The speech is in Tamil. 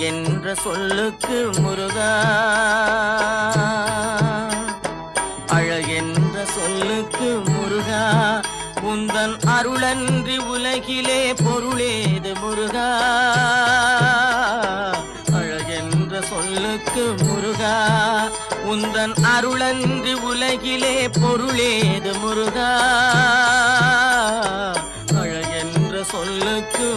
அழகென்ற சொல்லுக்கு முருகா, அழகென்ற சொல்லுக்கு முருகா, உந்தன் அருளன்றி உலகிலே பொருளேது முருகா. அழகென்ற சொல்லுக்கு முருகா, உந்தன் அருளன்றி உலகிலே பொருளேது முருகா. அழகென்ற சொல்லுக்கு